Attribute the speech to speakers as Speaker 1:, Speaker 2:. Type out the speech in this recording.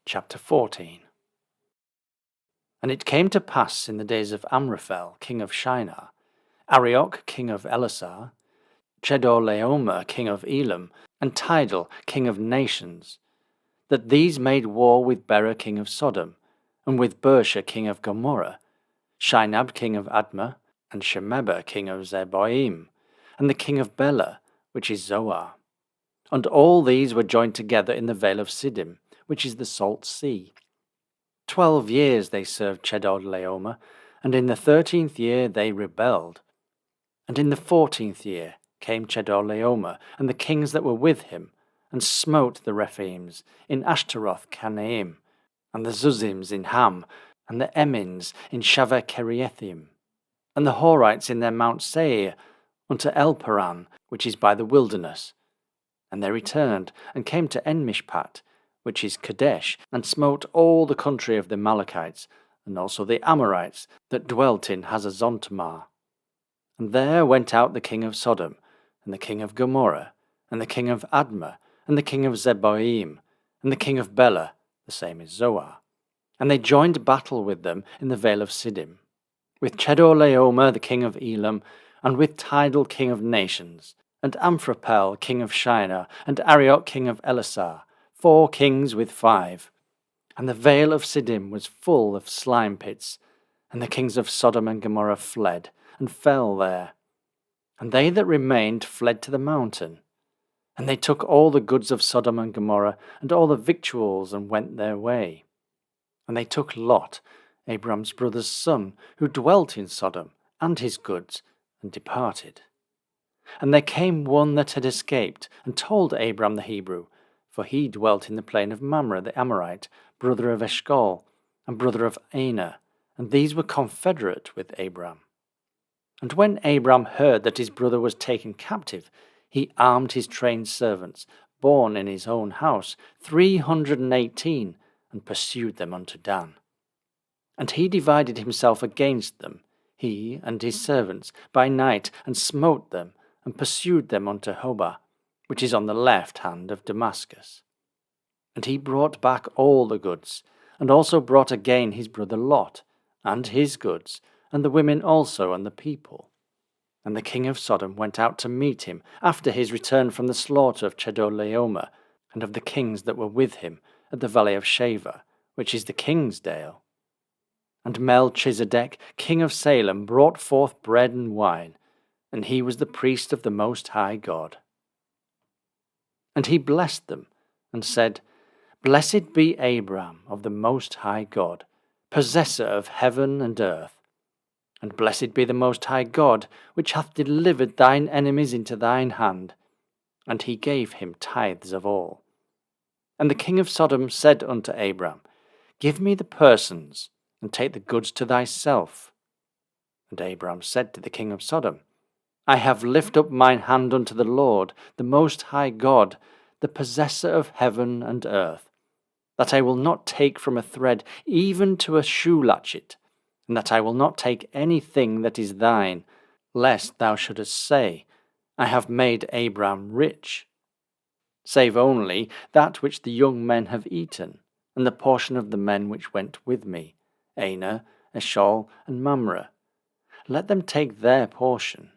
Speaker 1: Chapter 14. And it came to pass in the days of Amraphel, king of Shinar, Arioch, king of Elasar, Chedorlaomer, king of Elam, and Tidal, king of nations, that these made war with Bera, king of Sodom, and with Bersha, king of Gomorrah, Shinab, king of Admah, and Shemeba, king of Zeboim, and the king of Bela, which is Zoar. And all these were joined together in the vale of Siddim, which is the salt sea. 12 years they served Chedorlaomer, and in the 13th year they rebelled. And in the 14th year came Chedorlaomer and the kings that were with him, and smote the Rephaims in Ashtaroth Canaim, and the Zuzims in Ham, and the Emins in Shaveh Kiriathim, and the Horites in their Mount Seir, unto El-Paran, which is by the wilderness. And they returned, and came to En-Mishpat, which is Kadesh, and smote all the country of the Amalekites, and also the Amorites that dwelt in Hazazontamar. And there went out the king of Sodom, and the king of Gomorrah, and the king of Admah, and the king of Zeboim, and the king of Bela, the same is Zoar. And they joined battle with them in the vale of Siddim, with Chedorlaomer the king of Elam, and with Tidal king of nations, and Amraphel king of Shinar, and Arioch king of Elasar, 4 kings with 5. And the vale of Siddim was full of slime pits, and the kings of Sodom and Gomorrah fled, and fell there. And they that remained fled to the mountain. And they took all the goods of Sodom and Gomorrah, and all the victuals, and went their way. And they took Lot, Abram's brother's son, who dwelt in Sodom, and his goods, and departed. And there came one that had escaped, and told Abram the Hebrew, for he dwelt in the plain of Mamre the Amorite, brother of Eshcol, and brother of Aner, and these were confederate with Abram. And when Abram heard that his brother was taken captive, he armed his trained servants, born in his own house, 318, and pursued them unto Dan. And he divided himself against them, he and his servants, by night, and smote them, and pursued them unto Hobah, which is on the left hand of Damascus. And he brought back all the goods, and also brought again his brother Lot, and his goods, and the women also, and the people. And the king of Sodom went out to meet him, after his return from the slaughter of Chedorlaomer, and of the kings that were with him, at the valley of Shaveh, which is the king's dale. And Melchizedek, king of Salem, brought forth bread and wine, and he was the priest of the Most High God. And he blessed them, and said, Blessed be Abram of the Most High God, possessor of heaven and earth. And blessed be the Most High God, which hath delivered thine enemies into thine hand. And he gave him tithes of all. And the king of Sodom said unto Abram, Give me the persons, and take the goods to thyself. And Abram said to the king of Sodom, I have lifted up mine hand unto the Lord, the Most High God, the possessor of heaven and earth, that I will not take from a thread even to a shoe latchet, and that I will not take anything that is thine, lest thou shouldest say, I have made Abram rich, save only that which the young men have eaten, and the portion of the men which went with me, Aner, Eshcol, and Mamre. Let them take their portion.